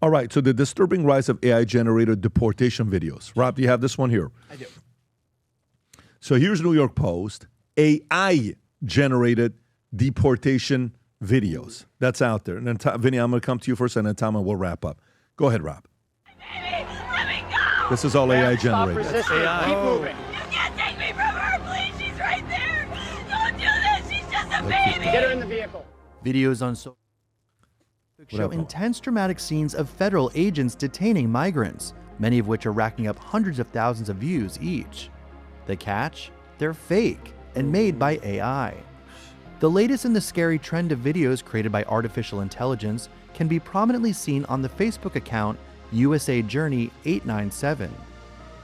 All right, so the disturbing rise of AI-generated deportation videos. Rob, do you have this one here? I do. So here's New York Post, AI-generated deportation videos. That's out there. And then, Vinny, I'm going to come to you first, and then Tom, and we'll wrap up. Go ahead, Rob. Baby, let me go! This is all AI-generated. Stop resisting. Keep moving. You can't take me from her, please! She's right there! Don't do this! She's just a baby! Get her in the vehicle. Videos on social show intense dramatic scenes of federal agents detaining migrants, many of which are racking up hundreds of thousands of views each. The catch? They're fake and made by AI. The latest in the scary trend of videos created by artificial intelligence can be prominently seen on the Facebook account USA Journey 897.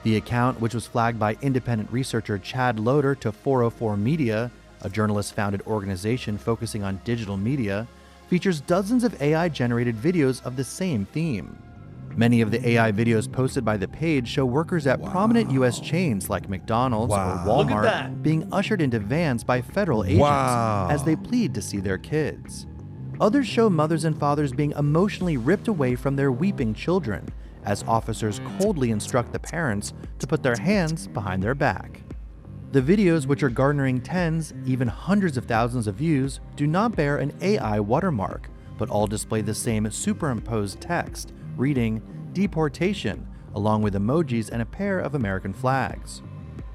The account, which was flagged by independent researcher Chad Loader to 404 Media, a journalist-founded organization focusing on digital media, features dozens of AI-generated videos of the same theme. Many of the AI videos posted by the page show workers at prominent U.S. chains like McDonald's or Walmart being ushered into vans by federal agents as they plead to see their kids. Others show mothers and fathers being emotionally ripped away from their weeping children as officers coldly instruct the parents to put their hands behind their back. The videos, which are garnering tens, even hundreds of thousands of views, do not bear an AI watermark, but all display the same superimposed text, reading Deportation, along with emojis and a pair of American flags.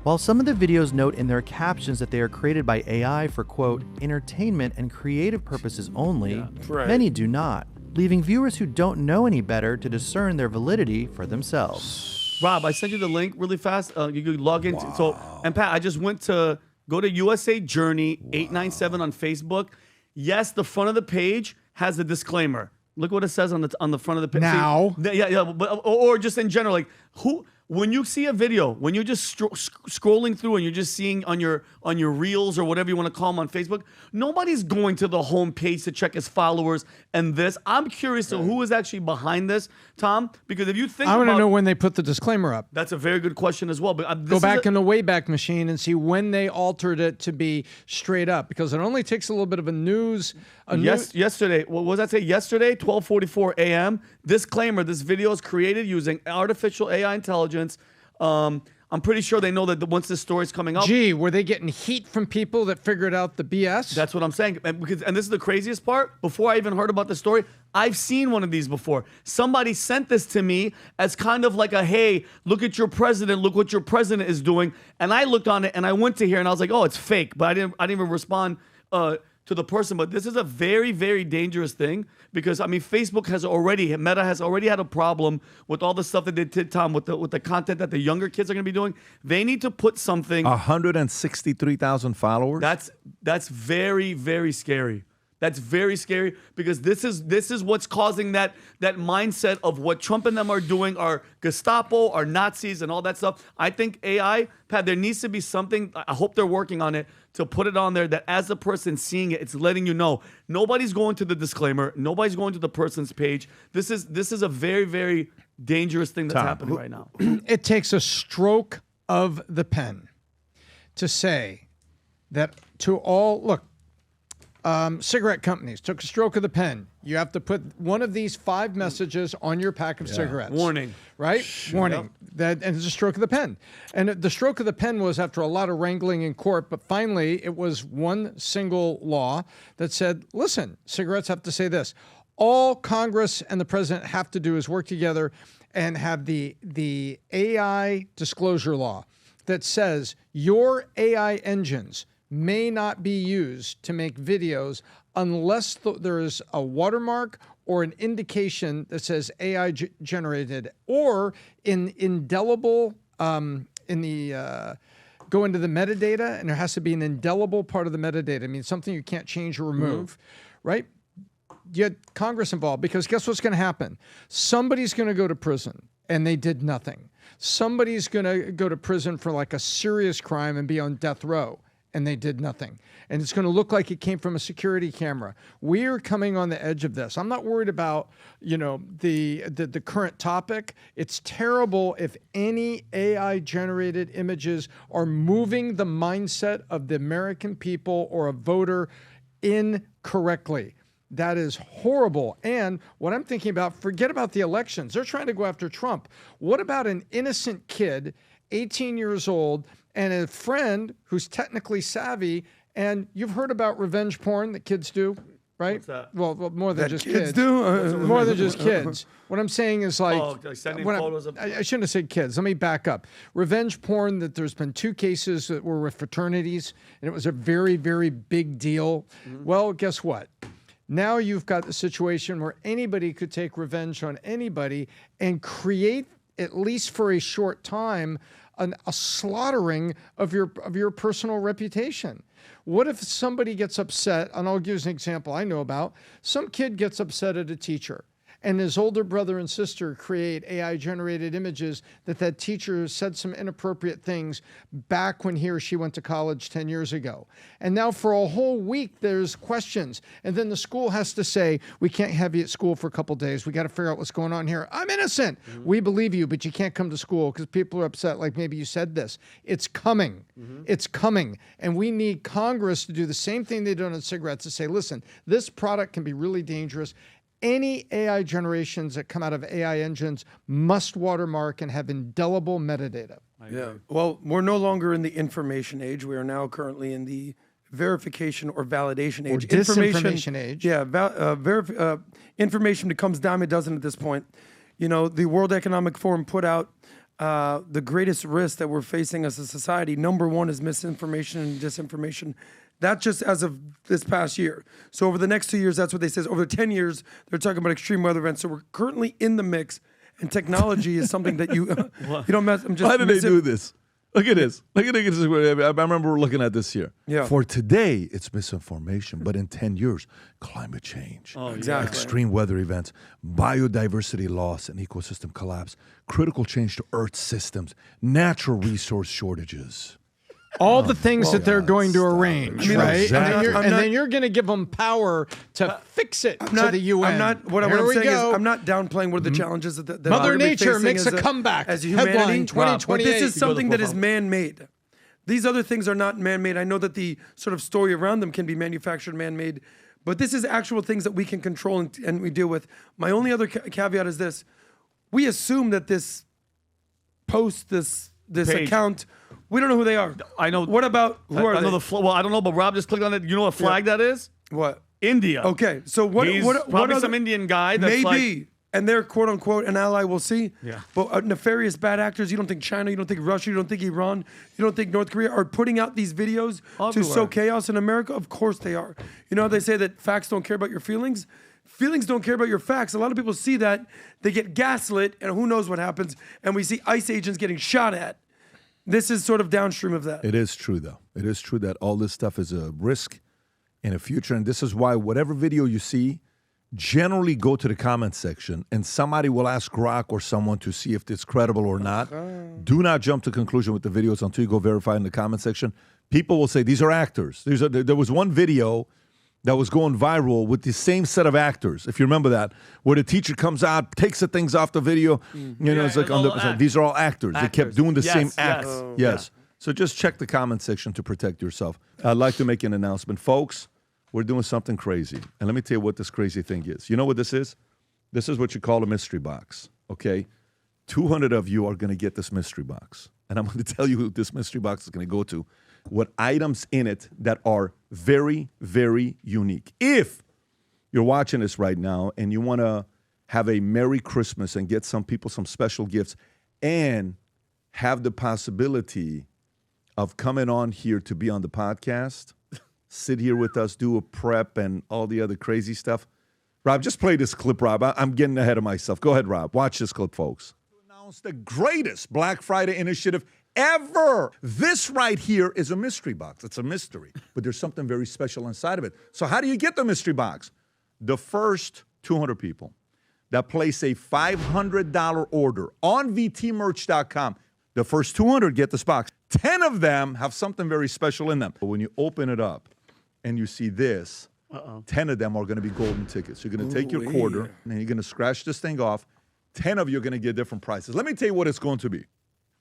While some of the videos note in their captions that they are created by AI for, quote, entertainment and creative purposes only, many do not, leaving viewers who don't know any better to discern their validity for themselves. Rob, I sent you the link really fast. You could log in. And Pat, I just went to go to USA Journey 897 on Facebook. Yes, the front of the page has a disclaimer. Look what it says on the front of the page. Now, but, or just in general, like when you see a video, when you're just scrolling through and you're just seeing on your reels or whatever you want to call them on Facebook, nobody's going to the home page to check his followers and this. I'm curious to who is actually behind this, Tom, because if you think I want to know when they put the disclaimer up. That's a very good question as well. But go back in the Wayback Machine and see when they altered it to be straight up, because it only takes a little bit of a news. Yesterday, what was that say? Yesterday, 12:44 a.m. Disclaimer: this video is created using artificial AI intelligence. I'm pretty sure they know that once this story's coming up. Gee, were they getting heat from people that figured out the BS? That's what I'm saying. And this is the craziest part. Before I even heard about the story, I've seen one of these before. Somebody sent this to me as kind of like a, hey, look at your president. Look what your president is doing. And I looked on it and I went to here and I was like, oh, it's fake. But I didn't even respond to the person. But this is a very, very dangerous thing because, I mean, Meta has already had a problem with all the stuff that they did, Tom, with the content that the younger kids are going to be doing. They need to put something. 163,000 followers? That's very, very scary. That's very scary because this is what's causing that mindset of what Trump and them are doing, are Gestapo, are Nazis, and all that stuff. I think AI, Pat, there needs to be something. I hope they're working on it to put it on there that as the person seeing it, it's letting you know nobody's going to the disclaimer, nobody's going to the person's page. This is a very, very dangerous thing that's happening right now. It takes a stroke of the pen to say that to all look. Cigarette companies took a stroke of the pen. You have to put one of these 5 messages on your pack of cigarettes. Warning. Right? Warning. And it's a stroke of the pen. And the stroke of the pen was after a lot of wrangling in court, but finally it was one single law that said, listen, cigarettes have to say this. All Congress and the president have to do is work together and have the AI disclosure law that says your AI engines may not be used to make videos unless there is a watermark or an indication that says AI generated, or in indelible go into the metadata, and there has to be an indelible part of the metadata. I mean, something you can't change or remove, right? You had Congress involved because guess what's going to happen? Somebody's going to go to prison, and they did nothing. Somebody's going to go to prison for like a serious crime and be on death row, and they did nothing. And it's going to look like it came from a security camera. We're coming on the edge of this. I'm not worried about, the current topic. It's terrible if any AI-generated images are moving the mindset of the American people or a voter incorrectly. That is horrible. And what I'm thinking about, forget about the elections. They're trying to go after Trump. What about an innocent kid, 18 years old, and a friend who's technically savvy? And you've heard about revenge porn that kids do, right? What's that? Well, more than That just kids kids. do? More than just kids. What I'm saying is like, sending when photos of. I shouldn't have said kids. Let me back up. Revenge porn, that there's been 2 cases that were with fraternities, and it was a very, very big deal. Well, guess what? Now you've got the situation where anybody could take revenge on anybody and create, at least for a short time, a slaughtering of your personal reputation. What if somebody gets upset, and I'll give you an example I know about. Some kid gets upset at a teacher, and his older brother and sister create AI-generated images that teacher said some inappropriate things back when he or she went to college 10 years ago. And now for a whole week, there's questions. And then the school has to say, we can't have you at school for a couple days. We got to figure out what's going on here. I'm innocent. We believe you, but you can't come to school because people are upset, like maybe you said this. It's coming. It's coming. And we need Congress to do the same thing they did on cigarettes, to say, listen, this product can be really dangerous. Any AI generations that come out of AI engines must watermark and have indelible metadata. Yeah. Well, we're no longer in the information age. We are now currently in the verification or validation age. Disinformation age. Yeah. Information becomes dime a dozen at this point. You know, the World Economic Forum put out the greatest risk that we're facing as a society. Number 1 is misinformation and disinformation. That just as of this past year. So over the next 2 years, that's what they say. Over 10 years, they're talking about extreme weather events. So we're currently in the mix, and technology is something that you don't mess. I'm just. Why did they do this? Look at this. Look at this. I remember looking at this here. Yeah. For today, it's misinformation, but in 10 years, climate change, exactly. extreme weather events, biodiversity loss and ecosystem collapse, critical change to Earth's systems, natural resource shortages. All the things that they're going to arrange, right? Exactly. And then you're going to give them power to fix it to the UN. I'm not. What I'm saying is, I'm not downplaying what are the challenges that Mother we're Nature facing makes as a comeback. as humanity. Headline 2028. But this is something that is man-made. These other things are not man-made. I know that the sort of story around them can be manufactured, man-made, but this is actual things that we can control and we deal with. My only other caveat is this: we assume that this post, this Page. account. We don't know who they are. I know. What about who are I know they? well, I don't know, but Rob just clicked on it. You know what flag that is? What? India. Okay, so what? He's what probably other- some Indian guy that's maybe, like. and they're quote unquote an ally. We'll see. Yeah. But nefarious bad actors. You don't think China? You don't think Russia? You don't think Iran? You don't think North Korea are putting out these videos to Everywhere. sow chaos in America? Of course they are. You know how they say that facts don't care about your feelings. Feelings don't care about your facts. A lot of people see that, they get gaslit, and who knows what happens. And we see ICE agents getting shot at. This is sort of downstream of that. It is true, though. It is true that all this stuff is a risk in the future. And this is why whatever video you see, generally go to the comment section and somebody will ask Grok or someone to see if it's credible or not. Do not jump to conclusion with the videos until you go verify in the comment section. People will say, these are actors. There was one video that was going viral with the same set of actors, if you remember that, where the teacher comes out, takes the things off the video. You know, it's like, it's like these are all actors. They kept doing the same act. Yes. So just check the comment section to protect yourself. I'd like to make an announcement. Folks, we're doing something crazy. And let me tell you what this crazy thing is. You know what this is? This is what you call a mystery box, okay? 200 of you are going to get this mystery box. And I'm going to tell you who this mystery box is going to go to. What items in it that are very, very unique. If you're watching this right now and you want to have a Merry Christmas and get some people some special gifts and have the possibility of coming on here to be on the podcast, sit here with us, do a prep and all the other crazy stuff. Rob, just play this clip, Rob. I'm getting ahead of myself. Go ahead, Rob. Watch this clip, folks. Announce the greatest Black Friday initiative ever. This right here is a mystery box. It's a mystery, but there's something very special inside of it. So how do you get the mystery box? The first 200 people that place a $500 order on vtmerch.com, the first 200 get this box. 10 of them have something very special in them. But when you open it up and you see this, 10 of them are going to be golden tickets. You're going to take your quarter and you're going to scratch this thing off. 10 of you are going to get different prices. Let me tell you what it's going to be.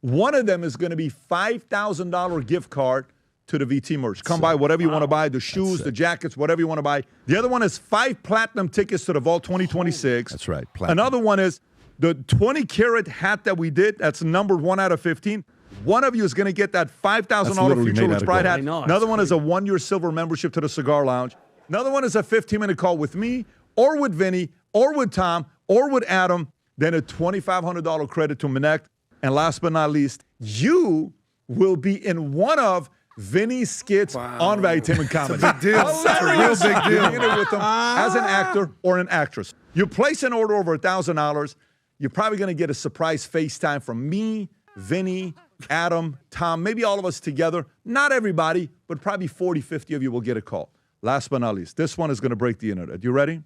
One of them is going to be $5,000 gift card to the VT merch. Come buy whatever you want to buy, the shoes, the jackets, whatever you want to buy. The other one is 5 platinum tickets to the Vault 2026. That's right, platinum. Another one is the 20-carat hat that we did. That's numbered 1 out of 15. One of you is going to get that $5,000 Future Looks Bright hat. Another one is a 1-year silver membership to the Cigar Lounge. Another one is a 15-minute call with me or with Vinny or with Tom or with Adam. Then a $2,500 credit to Minnect. And last but not least, you will be in one of Vinny's skits on Valuetainment Comedy. It's a big deal. Hilarious. It's a real big deal. You're in it with them as an actor or an actress. You place an order over $1,000. You're probably going to get a surprise FaceTime from me, Vinny, Adam, Tom, maybe all of us together. Not everybody, but probably 40, 50 of you will get a call. Last but not least, this one is going to break the internet. You ready?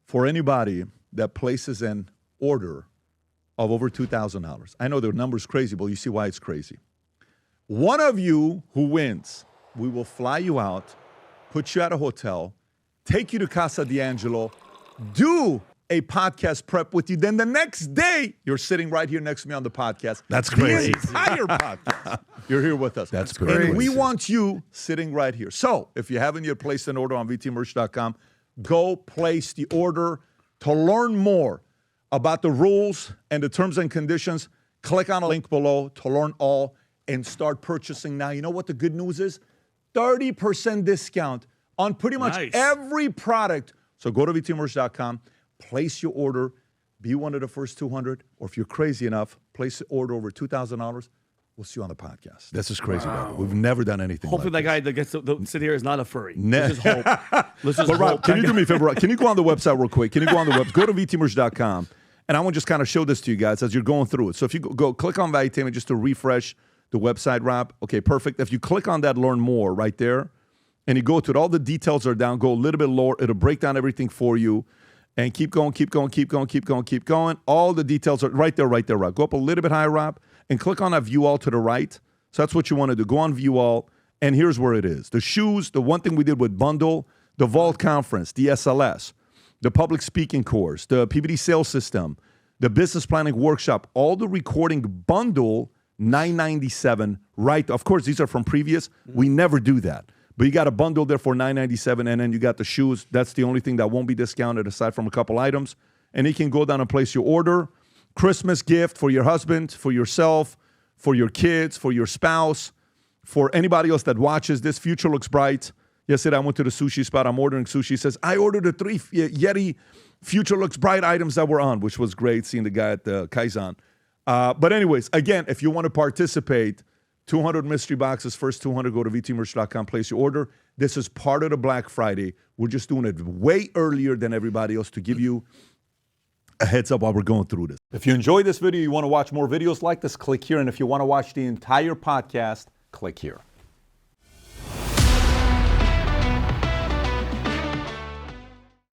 For anybody that places an order of over $2,000. I know the number's crazy, but you see why it's crazy. One of you who wins, we will fly you out, put you at a hotel, take you to Casa D'Angelo, do a podcast prep with you. Then the next day, you're sitting right here next to me on the podcast. That's crazy. The entire podcast. You're here with us. That's great. And we want you sitting right here. So if you haven't yet placed an order on VTmerch.com, go place the order. To learn more about the rules and the terms and conditions, click on a link below to learn all and start purchasing now. You know what the good news is? 30% discount on pretty much every product. So go to VTmerch.com, place your order, be one of the first 200, or if you're crazy enough, place the order over $2,000. We'll see you on the podcast. This is crazy, brother. We've never done anything Hopefully like that guy that gets to sit here is not a furry. Let's just hope. Let's just But Rob, hope. can you do me a favor? Can you go on the website real quick? Can you go on the website? Go to VTmerch.com, and I want to just kind of show this to you guys as you're going through it. So if you go click on Valuetainment just to refresh the website, Rob. Okay, perfect. If you click on that, learn more right there, and you go to it, all the details are down. Go a little bit lower. It'll break down everything for you. And keep going, keep going, keep going, keep going, keep going. All the details are right there, Rob. Go up a little bit higher, Rob, and click on that View All to the right. So that's what you want to do. Go on View All, and here's where it is. The shoes, the one thing we did with Bundle, the Vault Conference, the SLS, the public speaking course, the PBD sales system, the business planning workshop, all the recording bundle, $997, right? Of course, these are from previous. We never do that. But you got a bundle there for $997, and then you got the shoes. That's the only thing that won't be discounted aside from a couple items. And you can go down and place your order. Christmas gift for your husband, for yourself, for your kids, for your spouse, for anybody else that watches this. Future looks bright. Yesterday, I went to the sushi spot. I'm ordering sushi. He says, I ordered the 3 Yeti Future Looks Bright items that were on, which was great, seeing the guy at the Kaizen. But anyways, again, if you want to participate, 200 mystery boxes, first 200, go to VTmerch.com, place your order. This is part of the Black Friday. We're just doing it way earlier than everybody else to give you a heads up while we're going through this. If you enjoyed this video, you want to watch more videos like this, click here. And if you want to watch the entire podcast, click here.